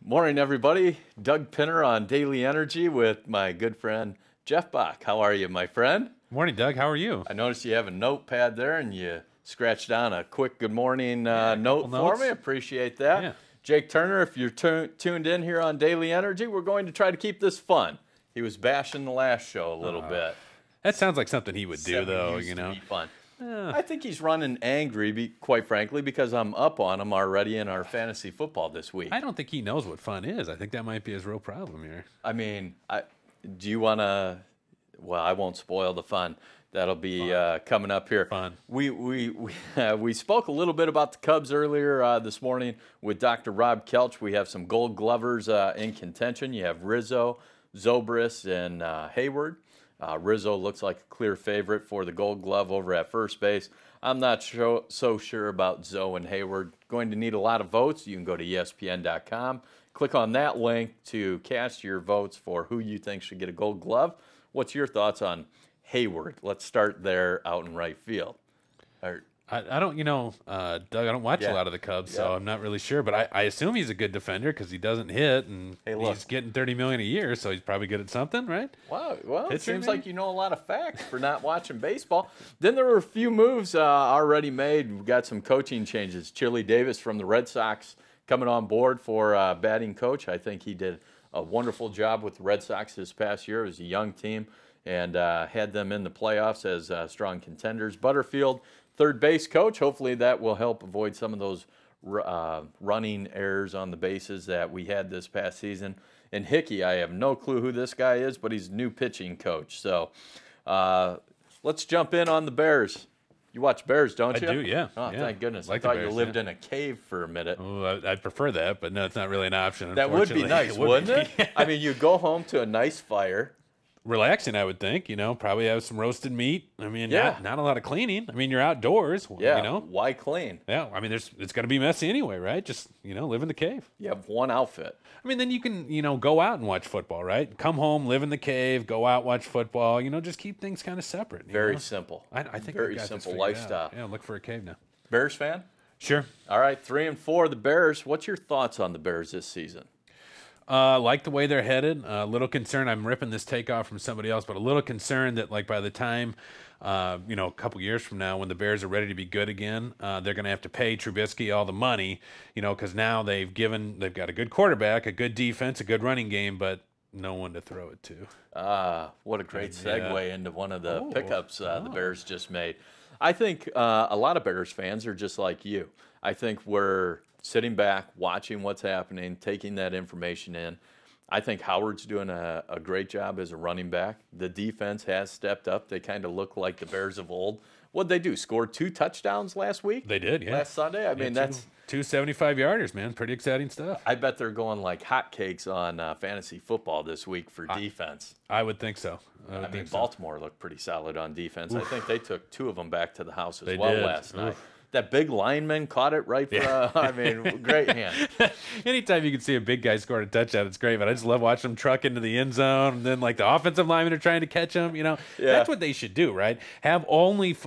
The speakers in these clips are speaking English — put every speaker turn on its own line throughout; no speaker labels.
Morning, everybody. Doug Pinter on Daily Energy with my good friend Jeff Bach. How are you, my friend?
Morning, Doug. How are you?
I noticed you have a notepad there and you scratched down a quick good morning note for me. Appreciate that.
Yeah.
Jake Turner, if you're tuned in here on Daily Energy, we're going to try to keep this fun. He was bashing the last show a little bit.
That sounds like something he would do, though,
Used
you
to
know.
be fun. I think he's running angry, quite frankly, because I'm up on him already in our fantasy football this week.
I don't think he knows what fun is. I think that might be his real problem here.
I mean, do you want to? Well, I won't spoil the fun. That'll be coming up here.
Fun.
We spoke a little bit about the Cubs earlier this morning with Dr. Rob Kelch. We have some Gold Glovers in contention. You have Rizzo, Zobrist, and Hayward. Rizzo looks like a clear favorite for the Gold Glove over at first base. I'm not so sure about Zoe and Hayward. Going to need a lot of votes. You can go to ESPN.com. Click on that link to cast your votes for who you think should get a Gold Glove. What's your thoughts on Hayward? Let's start there out in right field.
I don't, Doug, I don't watch a lot of the Cubs, so I'm not really sure. But I assume he's a good defender because he doesn't hit, and he's getting $30 million a year, so he's probably good at something, right?
Wow, well, it seems like you know a lot of facts for not watching baseball. Then there were a few moves already made. We've got some coaching changes. Chili Davis from the Red Sox coming on board for batting coach. I think he did a wonderful job with the Red Sox this past year. It was a young team and had them in the playoffs as strong contenders. Butterfield, third base coach. Hopefully that will help avoid some of those running errors on the bases that we had this past season. And Hickey, I have no clue who this guy is, but he's a new pitching coach. So let's jump in on the Bears. You watch Bears, don't you?
I do, yeah.
Oh,
yeah.
Thank goodness.
Like
I thought
Bears,
you lived in a cave for a minute.
Oh, I'd prefer that, but no, it's not really an option.
That would be nice, wouldn't it? I mean, you go home to a nice fire.
Relaxing, I would think, probably have some roasted meat. I mean, not a lot of cleaning. I mean, you're outdoors,
Why clean?
Yeah, I mean, it's going to be messy anyway, right? Just, live in the cave.
You have one outfit.
I mean, then you can, go out and watch football, right? Come home, live in the cave, go out, watch football, just keep things kind of separate.
Very simple.
I think
very simple lifestyle.
Yeah, look for a cave now.
Bears fan?
Sure.
All right, 3-4, the Bears. What's your thoughts on the Bears this season?
Like the way they're headed. A little concerned. I'm ripping this takeoff from somebody else, but a little concerned that, like, by the time, a couple years from now, when the Bears are ready to be good again, they're going to have to pay Trubisky all the money, because now they've got a good quarterback, a good defense, a good running game, but no one to throw it to.
What a great segue into one of the pickups the Bears just made. I think a lot of Bears fans are just like you. I think we're sitting back, watching what's happening, taking that information in. I think Howard's doing a great job as a running back. The defense has stepped up. They kind of look like the Bears of old. What'd they do? Scored 2 touchdowns last week?
They did, yeah.
Last Sunday? I mean, that's...
2 75-yarders, man. Pretty exciting stuff.
I bet they're going like hotcakes on fantasy football this week for defense.
I would think so.
I mean, Baltimore looked pretty solid on defense.
Oof.
I think they took 2 of them back to the house as
They
well
did.
last night.
Oof.
That big lineman caught it right for, I mean, great hand.
Anytime you can see a big guy score a touchdown, it's great, but I just love watching him truck into the end zone, and then, like, the offensive linemen are trying to catch him, That's what they should do, right? Have only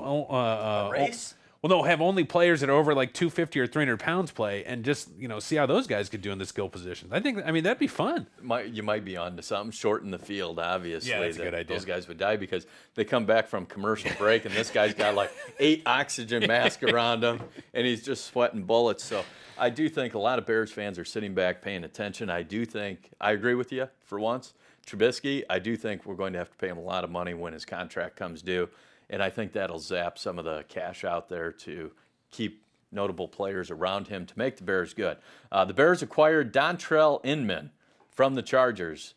race?
Well, no, have only players that are over like 250 or 300 pounds play, and just see how those guys could do in the skill positions. I mean, that'd be fun.
You might be onto something. Shorten the field, obviously.
Yeah, that's a good idea.
Those guys would die because they come back from commercial break, and this guy's got like 8 oxygen masks around him, and he's just sweating bullets. So I do think a lot of Bears fans are sitting back paying attention. I agree with you for once. Trubisky, I do think we're going to have to pay him a lot of money when his contract comes due. And I think that'll zap some of the cash out there to keep notable players around him to make the Bears good. The Bears acquired Dontrell Inman from the Chargers,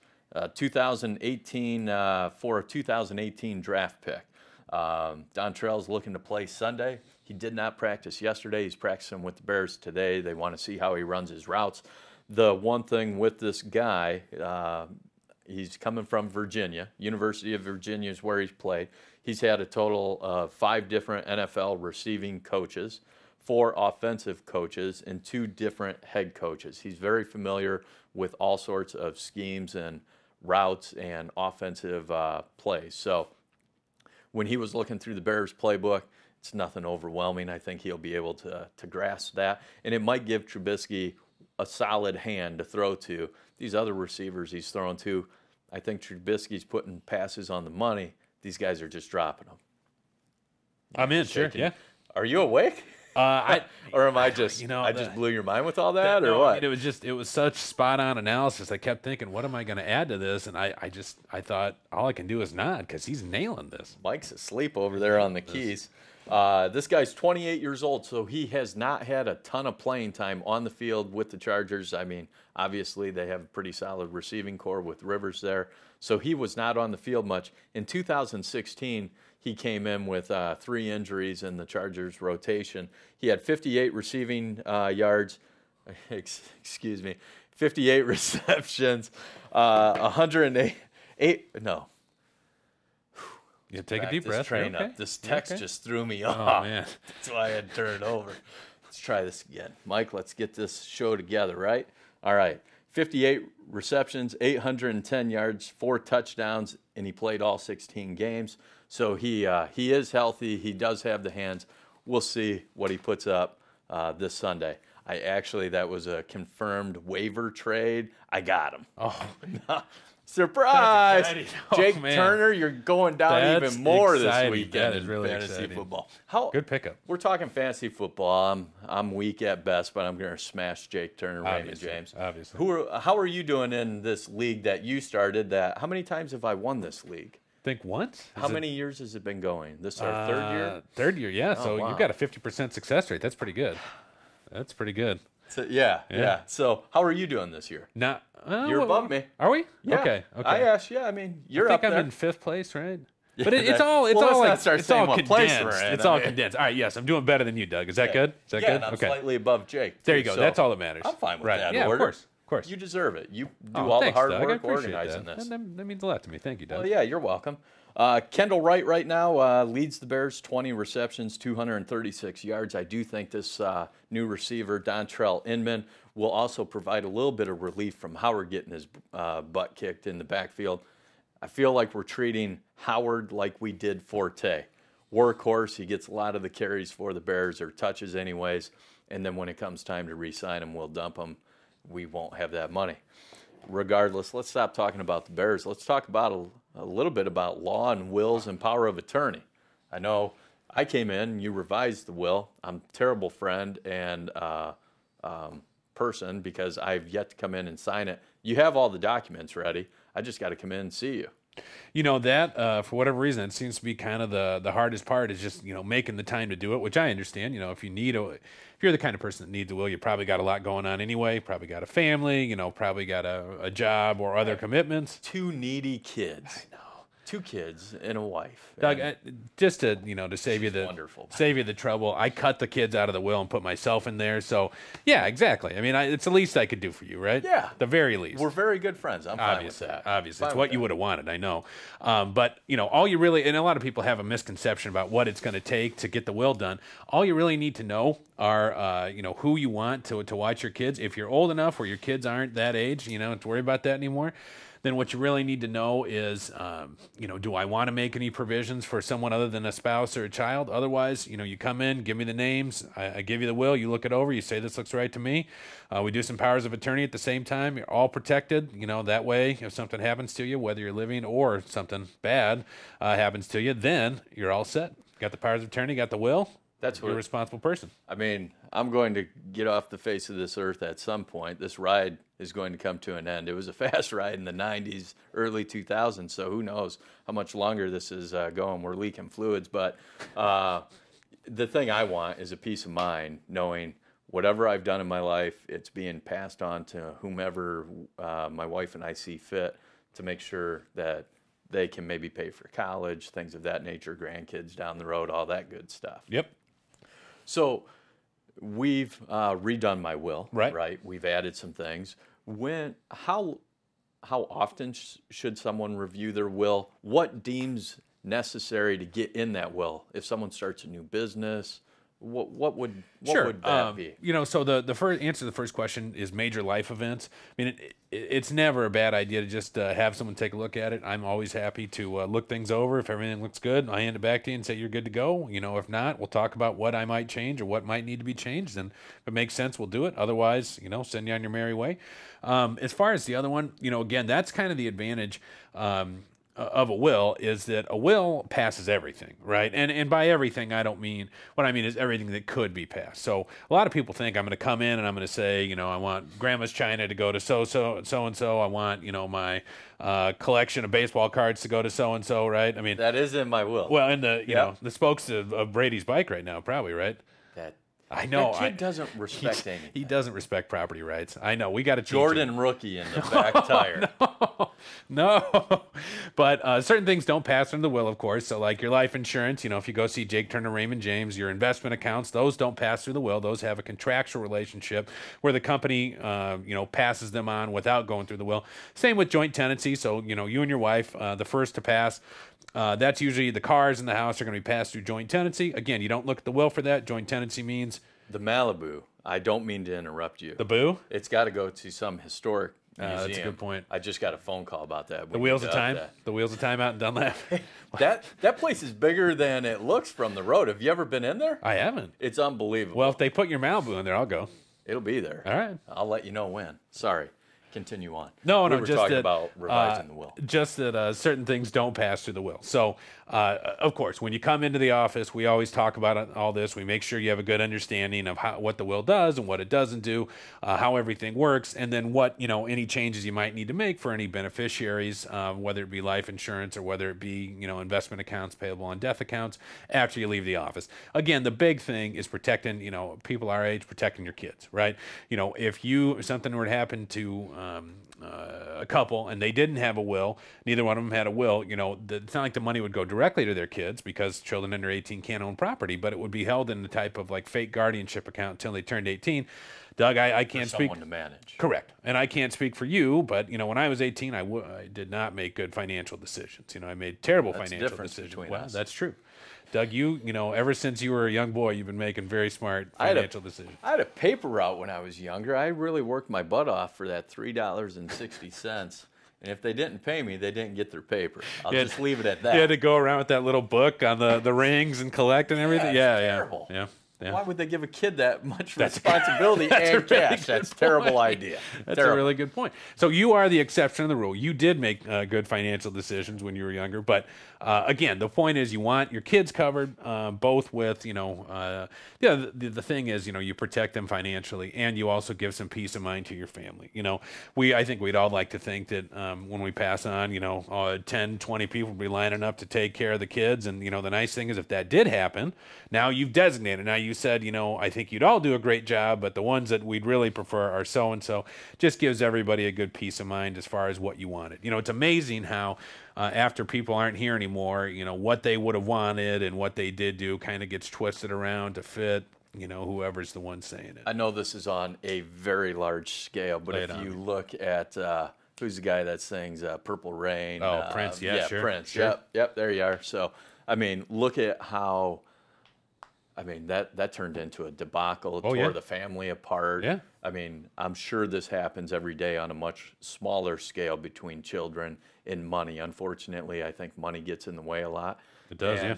2018 for a 2018 draft pick. Dontrell's looking to play Sunday. He did not practice yesterday. He's practicing with the Bears today. They want to see how he runs his routes. The one thing with this guy, he's coming from Virginia. University of Virginia is where he's played. He's had a total of 5 different NFL receiving coaches, 4 offensive coaches, and 2 different head coaches. He's very familiar with all sorts of schemes and routes and offensive plays. So when he was looking through the Bears playbook, it's nothing overwhelming. I think he'll be able to grasp that. And it might give Trubisky a solid hand to throw to. These other receivers he's throwing to, I think Trubisky's putting passes on the money. These guys are just dropping them.
I'm in, sure, yeah.
Are you awake? Or am I just, I just blew your mind with all that, or what?
I mean, it was such spot on analysis. I kept thinking, what am I going to add to this? And I thought all I can do is nod because he's nailing this.
Mike's asleep over there on the keys. This guy's 28 years old, so he has not had a ton of playing time on the field with the Chargers. I mean, obviously they have a pretty solid receiving core with Rivers there, so he was not on the field much. In 2016, he came in with 3 injuries in the Chargers rotation. He had 58 receiving yards, 58 receptions, 108, no.
You take a deep breath.
Train
okay.
up. This text just threw me off.
Oh, man.
That's why I had to turn it over. Let's try this again. Mike, let's get this show together, right? All right. 58 receptions, 810 yards, 4 touchdowns, and he played all 16 games. So he is healthy. He does have the hands. We'll see what he puts up this Sunday. That was a confirmed waiver trade. I got him.
Oh,
surprise! Jake
man.
Turner, you're going down even more this weekend in
really
fantasy
exciting.
football.
Good pickup.
We're talking fantasy football. I'm weak at best, but I'm going to smash Jake Turner, Raymond James.
Obviously.
How are you doing in this league that you started? How many times have I won this league?
Think once.
How many years has it been going? This is our third year?
Third year, yeah.
Oh,
so
wow.
you've got a 50% success rate. That's pretty good. That's pretty good.
So, yeah. So how are you doing this year?
Now,
you're above me.
Are we?
Yeah.
Okay.
I asked you. I mean, you're
I
up
think
there.
I'm in 5th place, right?
Yeah,
but it's all condensed. It's all condensed. All right, yes, I'm doing better than you, Doug. Is that good? Is that good?
And I'm slightly above Jake.
There you go.
So
That's all that matters.
I'm fine with that.
Yeah,
order.
Of course.
You deserve it. You do
Thanks,
the hard
Doug.
work
I appreciate
organizing
that.
this.
That means a lot to me. Thank you, Doug.
Well, yeah, you're welcome. Kendall Wright right now leads the Bears, 20 receptions, 236 yards. I do think this new receiver, Dontrell Inman, will also provide a little bit of relief from Howard getting his butt kicked in the backfield. I feel like we're treating Howard like we did Forte. Workhorse, he gets a lot of the carries for the Bears, or touches anyways, and then when it comes time to re-sign him, we'll dump him. We won't have that money. Regardless, let's stop talking about the Bears. Let's talk about a little bit about law and wills and power of attorney. I know I came in, you revised the will. I'm a terrible friend and person because I've yet to come in and sign it. You have all the documents ready. I just got to come in and see you.
You know, that, for whatever reason, it seems to be kind of the hardest part is just, making the time to do it, which I understand. If you're the kind of person that needs a will, you probably got a lot going on anyway, probably got a family, probably got a job or other commitments.
2 needy kids. I know. 2 kids and a wife.
Doug, just to save you the trouble, I cut the kids out of the will and put myself in there. So yeah, exactly. I mean, it's the least I could do for you, right?
Yeah,
the very least.
We're very good friends. I'm fine with that.
Obviously, it's what you would have wanted. I know, but all you really, and a lot of people have a misconception about what it's going to take to get the will done. All you really need to know are who you want to watch your kids. If you're old enough where your kids aren't that age, to worry about that anymore. Then what you really need to know is, do I want to make any provisions for someone other than a spouse or a child? Otherwise, you come in, give me the names, I give you the will, you look it over, you say this looks right to me. We do some powers of attorney at the same time. You're all protected. That way, if something happens to you, whether you're living or something bad happens to you, then you're all set. Got the powers of attorney, got the will. You're a responsible person.
I mean, I'm going to get off the face of this earth at some point. This ride is going to come to an end. It was a fast ride in the 90s, early 2000s, so who knows how much longer this is going. We're leaking fluids, but the thing I want is a peace of mind, knowing whatever I've done in my life, it's being passed on to whomever my wife and I see fit to make sure that they can maybe pay for college, things of that nature, grandkids down the road, all that good stuff.
Yep.
So we've redone my will,
right?
We've added some things. How often should someone review their will? What deems necessary to get in that will? If someone starts a new business, What would
Sure.
that be?
You know, so the first answer to the first question is major life events. I mean, it's never a bad idea to just have someone take a look at it. I'm always happy to look things over. If everything looks good, I hand it back to you and say you're good to go. You know, if not, we'll talk about what I might change or what might need to be changed. And if it makes sense, we'll do it. Otherwise, you know, send you on your merry way. As far as the other one, you know, again, that's kind of the advantage of a will, is that a will passes everything, right? And by everything, I don't mean, what I mean is everything that could be passed. So a lot of people think I'm going to come in and I'm going to say, you know, I want grandma's china to go to so-and-so. I want, you know, my collection of baseball cards to go to so-and-so, right? I mean,
That is in my will.
well, and the, you know, the spokes of Brady's bike right now, probably, right?
That
I know.
That kid doesn't respect anything.
He doesn't respect property rights. I know. We got to
Jordan rookie in the back tire.
No, but certain things don't pass under the will, of course. So like your life insurance, you know, if you go see Jake Turner, Raymond James, your investment accounts, those don't pass through the will. Those have a contractual relationship where the company, you know, passes them on without going through the will. Same with joint tenancy. So, you know, you and your wife, the first to pass, that's usually the cars in the house are going to be passed through joint tenancy. Again, you don't look at the will for that. Joint tenancy means
The Malibu. I don't mean to interrupt you.
the boo.
It's got to go to some historic museum.
That's a good point.
I just got a phone call about that.
The Wheels of Time. The Wheels of Time out in Dunlap.
That place is bigger than it looks from the road. Have you ever been in there?
I haven't.
It's unbelievable.
Well, if they put your Malibu in there, I'll go.
It'll be there.
All right.
I'll let you know when. Sorry. Continue on.
No,
we were
just
talking
that,
about revising the will.
Just that certain things don't pass through the will. So, of course, when you come into the office, we always talk about all this. We make sure you have a good understanding of what the will does and what it doesn't do, how everything works, and then what, you know, any changes you might need to make for any beneficiaries, whether it be life insurance or whether it be, you know, investment accounts payable on death accounts after you leave the office. Again, the big thing is protecting, you know, people our age, protecting your kids, right? You know, if something were to happen to a couple and they didn't have a will, neither one of them had a will, you know, it's not like the money would go directly to their kids because children under 18 can't own property, but it would be held in the type of like fake guardianship account until they turned 18. Doug, I can't speak.
Someone to manage.
Correct. And I can't speak for you, but, you know, when I was 18, I did not make good financial decisions. You know, I made terrible financial decisions. Well, that's true. Doug, you know, ever since you were a young boy, you've been making very smart financial decisions.
I had a paper route when I was younger. I really worked my butt off for that $3.60. And if they didn't pay me, they didn't get their paper. I'll just leave it at that.
You had to go around with that little book on the rings and collect and everything?
Yeah, terrible.
Yeah. Yeah.
Why would they give a kid that much responsibility and cash? That's a terrible idea.
That's a really good point. So you are the exception to the rule. You did make good financial decisions when you were younger, but again, the point is you want your kids covered, both with, you know, the thing is, you know, you protect them financially and you also give some peace of mind to your family. You know, I think we'd all like to think that when we pass on, you know, 10, 20 people will be lining up to take care of the kids. And, you know, the nice thing is if that did happen, now you've designated. Now you said, you know, I think you'd all do a great job, but the ones that we'd really prefer are so-and-so. Just gives everybody a good peace of mind as far as what you wanted. You know, it's amazing how after people aren't here anymore, you know, what they would have wanted and what they did do kind of gets twisted around to fit, you know, whoever's the one saying it.
I know this is on a very large scale, but if you look at who's the guy that sings Purple Rain?
Oh, Prince, yeah, sure.
Prince,
sure.
Yep, there you are. So, I mean, look at how, I mean, that turned into a debacle. It tore the family apart.
Yeah.
I mean, I'm sure this happens every day on a much smaller scale between children and money. Unfortunately, I think money gets in the way a lot.
It does,
and
yeah.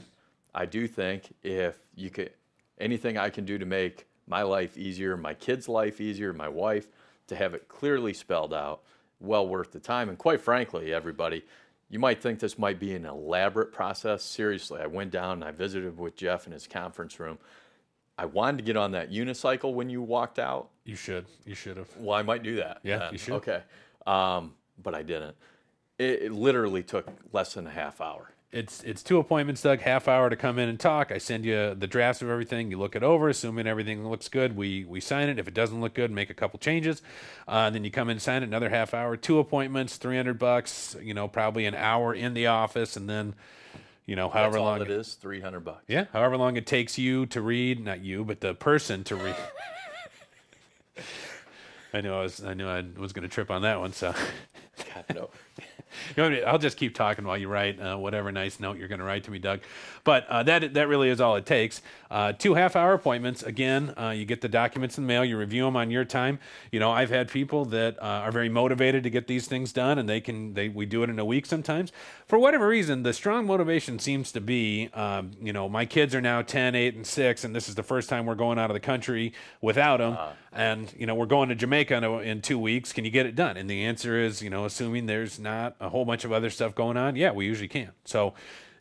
I do think if you could, anything I can do to make my life easier, my kids' life easier, my wife, to have it clearly spelled out, well worth the time. And quite frankly, everybody, you might think this might be an elaborate process. Seriously, I went down and I visited with Jeff in his conference room. I wanted to get on that unicycle when you walked out.
You should. You should have.
Well, I might do that.
Yeah, you should.
Okay. But I didn't. It literally took less than a half hour.
It's 2 appointments, Doug, half hour to come in and talk. I send you the drafts of everything. You look it over, assuming everything looks good. We sign it. If it doesn't look good, make a couple changes. Then you come in and sign it, another half hour. 2 appointments, $300, you know, probably an hour in the office, and then, you know, however long
it is, $300.
Yeah, however long it takes you to read, not you, but the person to read. I knew I was going to trip on that one, so.
God, no.
I'll just keep talking while you write whatever nice note you're going to write to me, Doug. But that really is all it takes. 2 half-hour appointments. Again, you get the documents in the mail. You review them on your time. I've had people that are very motivated to get these things done, and we do it in a week sometimes. For whatever reason, the strong motivation seems to be, my kids are now 10, 8, and 6, and this is the first time we're going out of the country without them. And, we're going to Jamaica in 2 weeks. Can you get it done? And the answer is, assuming there's not a whole bunch of other stuff going on, yeah, we usually can. So,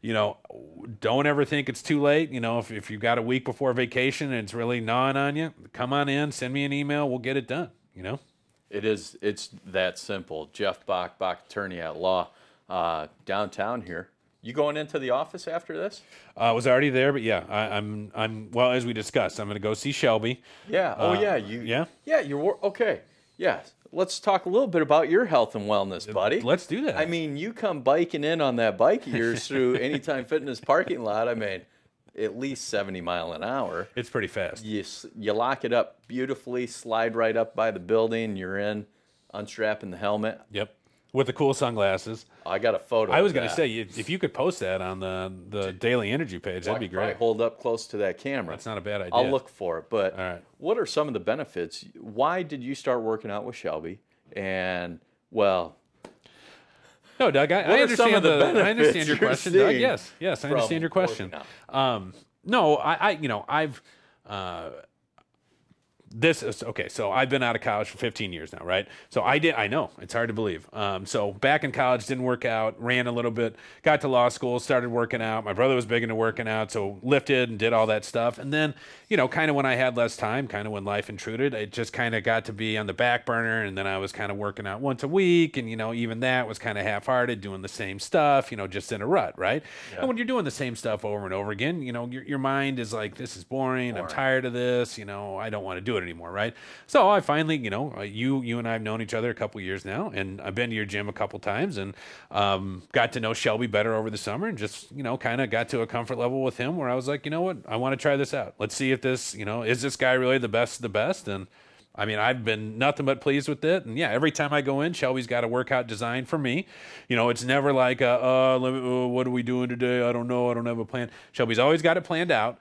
don't ever think it's too late. If you've got a week before vacation and it's really gnawing on you, come on in, send me an email, we'll get it done,
It's that simple. Jeff Bach, attorney at law, downtown here. You going into the office after this?
I was already there, but yeah, I'm well, as we discussed, I'm going to go see Shelby.
Yeah.
Yeah.
Yeah. Okay. Yes. Let's talk a little bit about your health and wellness, buddy.
Let's do that.
I mean, you come biking in on that bike of yours through Anytime Fitness parking lot. I mean, at least 70 miles an hour.
It's pretty fast.
You lock it up beautifully, slide right up by the building. You're in, unstrapping the helmet.
Yep. With the cool sunglasses.
I got a photo.
I was going to say, if you could post that on the Daily Energy page, that'd be great.
Hold up close to that camera.
That's not a bad idea.
I'll look for it. But
all right.
What are some of the benefits? Why did you start working out with Shelby? And, well...
No, Doug, I understand I understand your question, Doug. Yes, I understand your question. No, I've... This is okay. So I've been out of college for 15 years now, right? So I know it's hard to believe. So back in college, didn't work out, ran a little bit, got to law school, started working out. My brother was big into working out, so lifted and did all that stuff. And then, kind of when I had less time, kind of when life intruded, it just kind of got to be on the back burner. And then I was kind of working out once a week. And, even that was kind of half-hearted, doing the same stuff, just in a rut, right? Yeah. And when you're doing the same stuff over and over again, your mind is like, this is boring. I'm tired of this. I don't want to do it anymore, right? So I finally, you and I have known each other a couple years now, and I've been to your gym a couple times, and got to know Shelby better over the summer, and just kind of got to a comfort level with him where I was like, you know what, I want to try this out. Let's see if this, is this guy really the best of the best? And I mean, I've been nothing but pleased with it. And yeah, every time I go in, Shelby's got a workout designed for me. It's never like, what are we doing today? I don't know. I don't have a plan. Shelby's always got it planned out.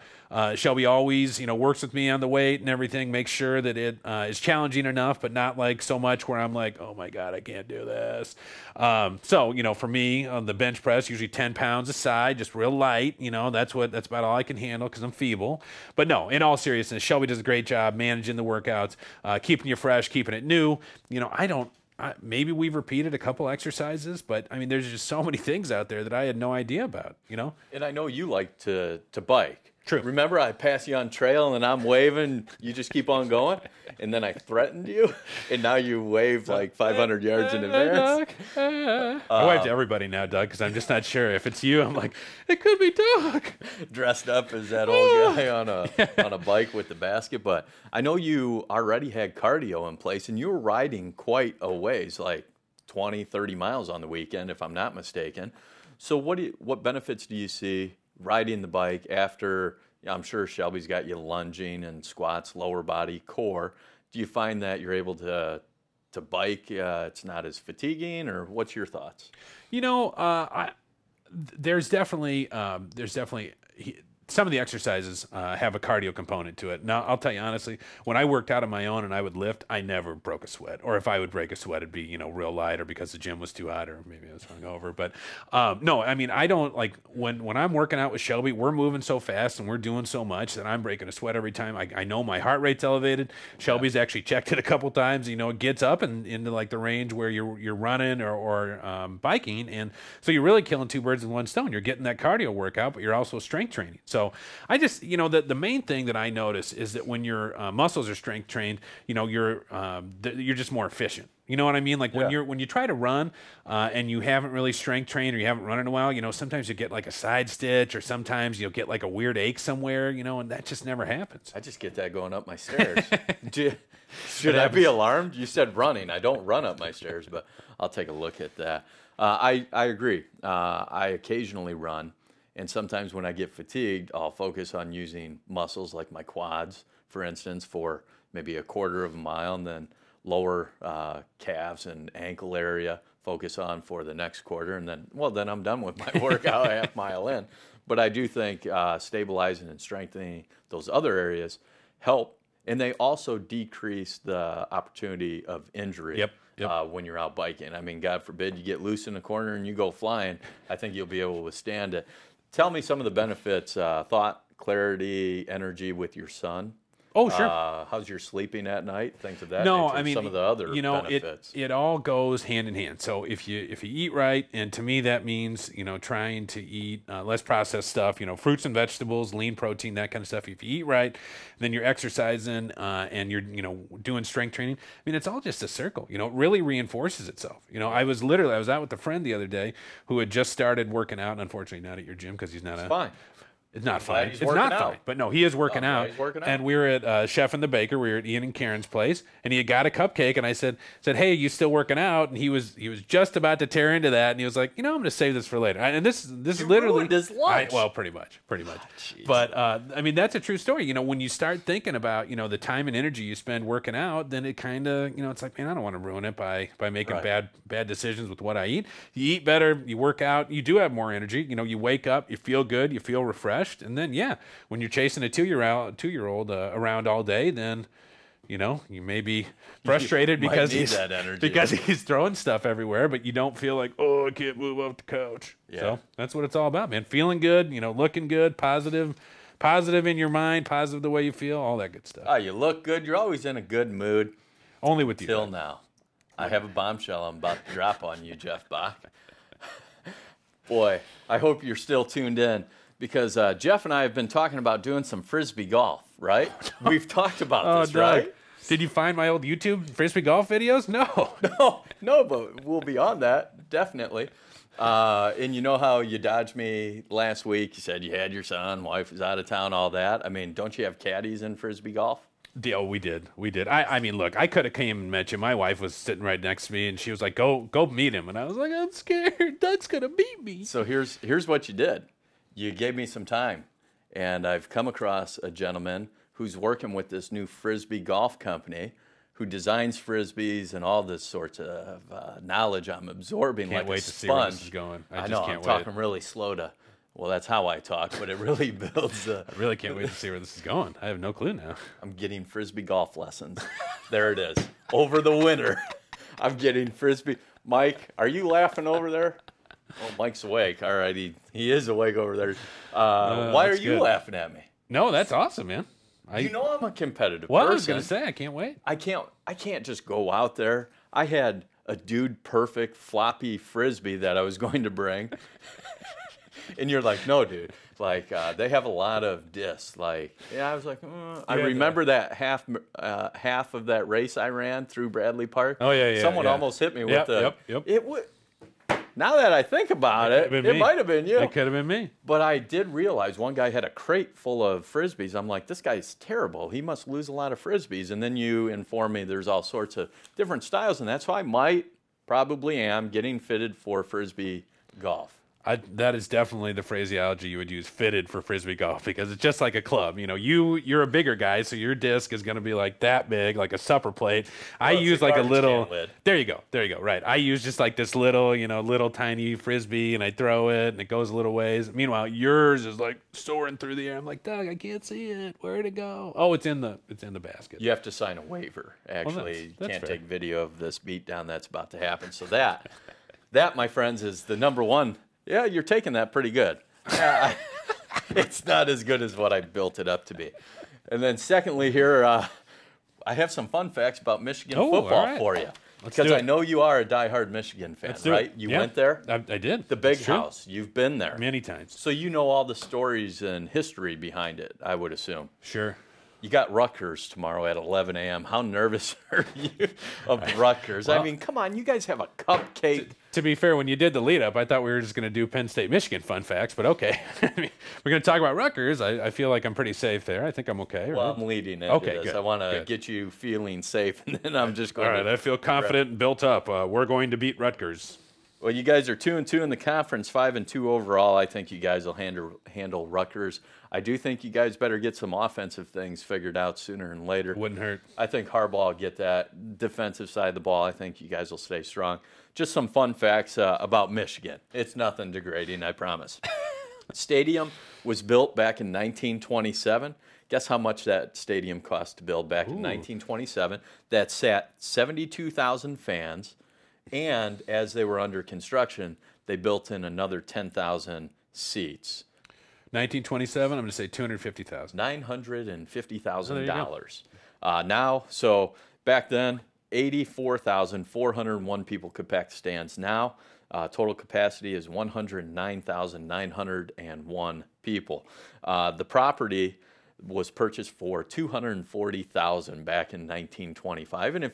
Shelby always, works with me on the weight and everything, makes sure that it is challenging enough, but not like so much where I'm like, oh my God, I can't do this. So, for me on the bench press, usually 10 pounds a side, just real light, that's about all I can handle because I'm feeble. But no, in all seriousness, Shelby does a great job managing the workouts, keeping you fresh, keeping it new. Maybe we've repeated a couple exercises, but I mean, there's just so many things out there that I had no idea about,
And I know you like to bike.
True.
Remember, I pass you on trail and I'm waving, you just keep on going, and then I threatened you, and now you wave like 500 yards in advance.
I wave to everybody now, Doug, because I'm just not sure. If it's you, I'm like, it could be Doug.
Dressed up as that old guy on a bike with the basket. But I know you already had cardio in place, and you were riding quite a ways, like 20, 30 miles on the weekend, if I'm not mistaken. So what benefits do you see riding the bike after? I'm sure Shelby's got you lunging and squats, lower body, core. Do you find that you're able to bike? It's not as fatiguing, or what's your thoughts?
There's definitely some of the exercises have a cardio component to it. Now, I'll tell you honestly, when I worked out on my own and I would lift, I never broke a sweat. Or if I would break a sweat, it'd be, real light, or because the gym was too hot, or maybe I was hungover. But no, I mean, I don't like when I'm working out with Shelby, we're moving so fast and we're doing so much that I'm breaking a sweat every time. I know my heart rate's elevated. Shelby's actually checked it a couple times. It gets up and into like the range where you're running or biking, and so you're really killing two birds with one stone. You're getting that cardio workout, but you're also strength training. So I just, the main thing that I notice is that when your muscles are strength trained, you're just more efficient. You know what I mean? Like when you try to run and you haven't really strength trained, or you haven't run in a while, sometimes you get like a side stitch, or sometimes you'll get like a weird ache somewhere, and that just never happens.
I just get that going up my stairs. Should I be alarmed? You said running. I don't run up my stairs, but I'll take a look at that. I agree. I occasionally run. And sometimes when I get fatigued, I'll focus on using muscles like my quads, for instance, for maybe a quarter of a mile, and then lower calves and ankle area, focus on for the next quarter, and then, well, then I'm done with my workout a half mile in. But I do think stabilizing and strengthening those other areas help, and they also decrease the opportunity of injury when you're out biking. I mean, God forbid you get loose in the corner and you go flying. I think you'll be able to withstand it. Tell me some of the benefits, thought, clarity, energy with your son.
Oh, sure.
How's your sleeping at night? Things of that
No,
nature.
I mean,
some of the other benefits.
It all goes hand in hand. So if you eat right, and to me that means trying to eat less processed stuff, fruits and vegetables, lean protein, that kind of stuff. If you eat right, then you're exercising and you're doing strength training. I mean, it's all just a circle. It really reinforces itself. I was out with a friend the other day who had just started working out, and unfortunately not at your gym because he's not
fine.
It's not fine. It's
working
not
out.
fine. But no, he is working out.
He's working out.
And we were at Chef and the Baker. We were at Ian and Karen's place, and he had got a cupcake. And I said, "Hey, you still working out?" And he was just about to tear into that, and he was like, "I'm going to save this for later." And this is literally
ruined his lunch.
Well, pretty much. But I mean, that's a true story. When you start thinking about the time and energy you spend working out, then it kind of it's like, man, I don't want to ruin it by making bad decisions with what I eat. You eat better, you work out, you do have more energy. You wake up, you feel good, you feel refreshed, and then when you're chasing a two-year-old around all day, then you may be frustrated because he's throwing stuff everywhere, but you don't feel like, oh, I can't move off the couch. So that's what it's all about, man. Feeling good, looking good, positive in your mind, positive the way you feel, all that good stuff.
Oh, you look good. You're always in a good mood.
Only with you.
Till now. I have a bombshell I'm about to drop on you, Jeff Bach. Boy, I hope you're still tuned in. Because Jeff and I have been talking about doing some Frisbee golf, right? We've talked about this, right?
Did you find my old YouTube Frisbee golf videos?
No, but we'll be on that, definitely. And you know how you dodged me last week? You said you had your son, wife was out of town, all that. I mean, don't you have caddies in Frisbee golf?
Oh, we did. I mean, look, I could have came and met you. My wife was sitting right next to me, and she was like, go meet him. And I was like, I'm scared. Doug's going to beat me.
So here's what you did. You gave me some time, and I've come across a gentleman who's working with this new Frisbee golf company who designs Frisbees and all this sorts of knowledge I'm absorbing
can't
like
wait
a
to
sponge.
see where this is going. I
know,
can't
I'm
wait.
talking really slow to, well, that's how I talk, but it really builds
I really can't wait to see where this is going. I have no clue now.
I'm getting Frisbee golf lessons. There it is. Over the winter, I'm getting Frisbee. Mike, are you laughing over there? Oh, Mike's awake. All right, he is awake over there. Why are you laughing at me?
No, that's awesome, man.
You know I'm a competitive
person.
I
was going to say, I can't wait.
I can't just go out there. I had a dude perfect floppy Frisbee that I was going to bring. And you're like, no, dude. Like, they have a lot of discs. Like, I was like, I remember that half of that race I ran through Bradley Park.
Oh, yeah.
Someone almost hit me with
Yep.
It would. Now that I think about it might have been you.
It could have been me.
But I did realize one guy had a crate full of Frisbees. I'm like, this guy's terrible. He must lose a lot of Frisbees. And then you inform me there's all sorts of different styles, and that's why I probably am getting fitted for Frisbee golf.
That is definitely the phraseology you would use, fitted for Frisbee golf, because it's just like a club. You're a bigger guy, so your disc is going to be like that big, like a supper plate. I use like a little. There you go. Right. I use just like this little tiny Frisbee, and I throw it, and it goes a little ways. Meanwhile, yours is like soaring through the air. I'm like, Doug, I can't see it. Where'd it go? Oh, it's in the basket.
You have to sign a waiver. Actually, you can't take video of this beatdown that's about to happen. So that, my friends, is the number one. Yeah, you're taking that pretty good. It's not as good as what I built it up to be. And then secondly here, I have some fun facts about Michigan football for you. Because I know you are a diehard Michigan fan, right? You went there?
I did.
The big house. You've been there.
Many times.
So you know all the stories and history behind it, I would assume.
Sure.
You got Rutgers tomorrow at 11 a.m. How nervous are you of Rutgers? Well, I mean, come on, you guys have a cupcake.
To be fair, when you did the lead-up, I thought we were just going to do Penn State, Michigan fun facts, but okay. I mean, we're going to talk about Rutgers. I feel like I'm pretty safe there. I think I'm okay.
Well,
right?
I'm leading into this.
Good,
I want to get you feeling safe, and then I'm just going
All right, I feel confident and built up. We're going to beat Rutgers.
Well, you guys are 2-2 in the conference, 5-2 overall. I think you guys will handle Rutgers. I do think you guys better get some offensive things figured out sooner than later.
Wouldn't hurt.
I think Harbaugh will get that defensive side of the ball. I think you guys will stay strong. Just some fun facts about Michigan. It's nothing degrading, I promise. Stadium was built back in 1927. Guess how much that stadium cost to build back in 1927? That sat 72,000 fans. And as they were under construction, they built in another 10,000 seats.
1927, I'm going to say $250,000.
$950,000. Now, so back then, 84,401 people could pack the stands. Now, total capacity is 109,901 people. The property was purchased for $240,000 back in 1925. And if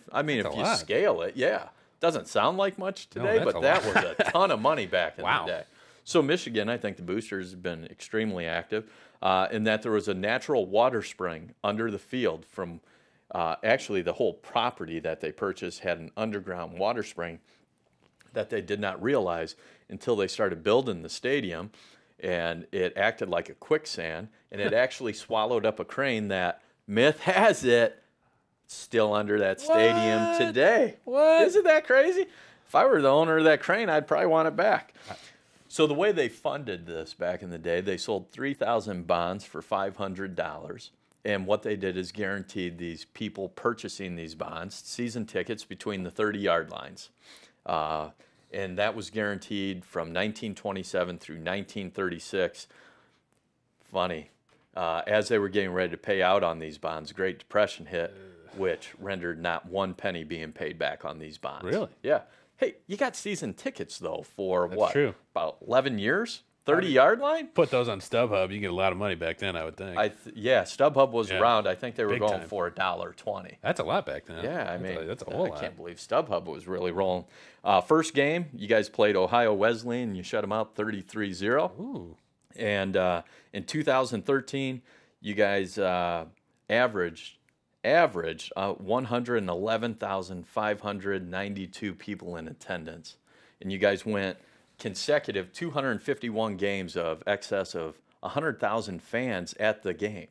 you scale it, yeah. Doesn't sound like much today, but that was a ton of money back in the day. So Michigan, I think the boosters have been extremely active in that there was a natural water spring under the field from actually the whole property that they purchased had an underground water spring that they did not realize until they started building the stadium, and it acted like a quicksand, and it actually swallowed up a crane that, myth has it, still under that stadium today.
What?
Isn't that crazy? If I were the owner of that crane, I'd probably want it back. So the way they funded this back in the day, they sold 3,000 bonds for $500. And what they did is guaranteed these people purchasing these bonds season tickets between the 30-yard lines. And that was guaranteed from 1927 through 1936. Funny. As they were getting ready to pay out on these bonds, the Great Depression hit, which rendered not one penny being paid back on these bonds.
Really?
Yeah. Hey, you got season tickets, though, for
That's true.
About 11 years? 30-yard line?
Put those on StubHub. You get a lot of money back then, I would think.
Yeah, StubHub was around. I think they were
Big
going
time.
for $1.20.
That's a lot back then.
Yeah, I mean,
that's a whole lot.
I can't believe StubHub was really rolling. First game, you guys played Ohio Wesleyan, and you shut them out 33-0.
Ooh.
And in 2013, you guys averaged 111,592 people in attendance. And you guys went consecutive 251 games of excess of 100,000 fans at the game.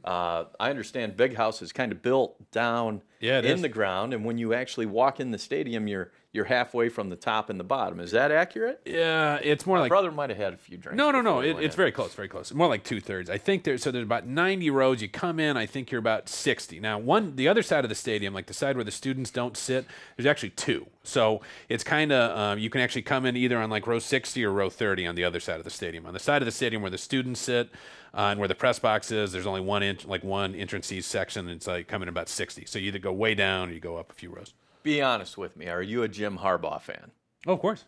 I understand Big House is kind of built down in the ground, and when you actually walk in the stadium, you're halfway from the top and the bottom. Is that accurate?
Yeah, it's more
My
like...
brother might have had a few drinks.
No. It's very close, very close. More like 2/3. I think there's about 90 rows. You come in, I think you're about 60. Now, the other side of the stadium, like the side where the students don't sit, there's actually two. So it's kind of, you can actually come in either on like row 60 or row 30 on the other side of the stadium. On the side of the stadium where the students sit and where the press box is, there's only one entrance seat section, and it's like coming about 60. So you either go way down or you go up a few rows.
Be honest with me. Are you a Jim Harbaugh fan?
Oh, of course.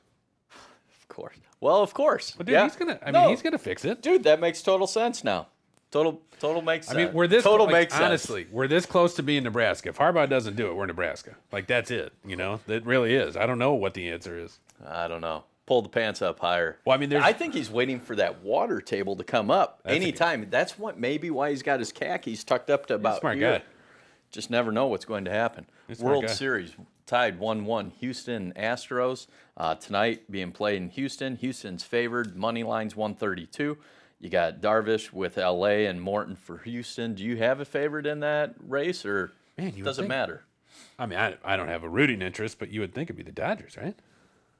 Of course. Well, of course.
But dude, he's gonna fix it.
Dude, that makes total sense now. Total makes sense.
I mean, we're this
makes sense.
Honestly, we're this close to being Nebraska. If Harbaugh doesn't do it, we're Nebraska. Like, that's it. You know, it really is. I don't know what the answer is.
I don't know. Pull the pants up higher.
Well, I mean,
I think he's waiting for that water table to come up anytime. That's maybe why he's got his khakis tucked up to about
smart
here.
guy.
Just never know what's going to happen. World Series tied 1-1. Houston Astros tonight being played in Houston. Houston's favored. Money line's 132. You got Darvish with L.A. and Morton for Houston. Do you have a favorite in that race, or does it matter?
I mean, I don't have a rooting interest, but you would think it'd be the Dodgers, right?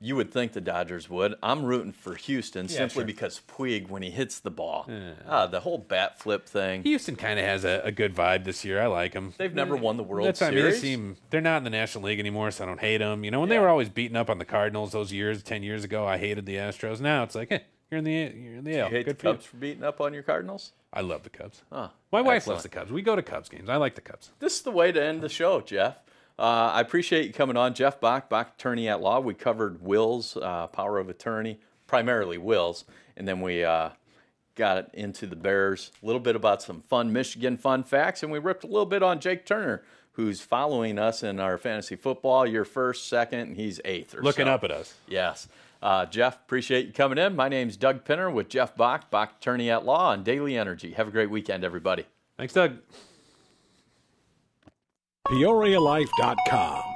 You would think the Dodgers would. I'm rooting for Houston simply because Puig, when he hits the ball, the whole bat flip thing.
Houston kind of has a good vibe this year. I like them.
They've never won the World Series.
They're not in the National League anymore, so I don't hate them. You know, when they were always beating up on the Cardinals those years, 10 years ago, I hated the Astros. Now it's like, hey, you're in the AL.
You hate the Cubs for beating up on your Cardinals?
I love the Cubs.
Oh,
my wife loves the Cubs. We go to Cubs games. I like the Cubs.
This is the way to end the show, Jeff. I appreciate you coming on. Jeff Bach, Attorney at Law. We covered wills, power of attorney, primarily wills, and then we got into the Bears, a little bit about some fun Michigan fun facts, and we ripped a little bit on Jake Turner, who's following us in our fantasy football. You're first, second, and he's eighth or
Looking up at us.
Yes. Jeff, appreciate you coming in. My name's Doug Pinter with Jeff Bach, Attorney at Law on Daily Energy. Have a great weekend, everybody.
Thanks, Doug.
PeoriaLife.com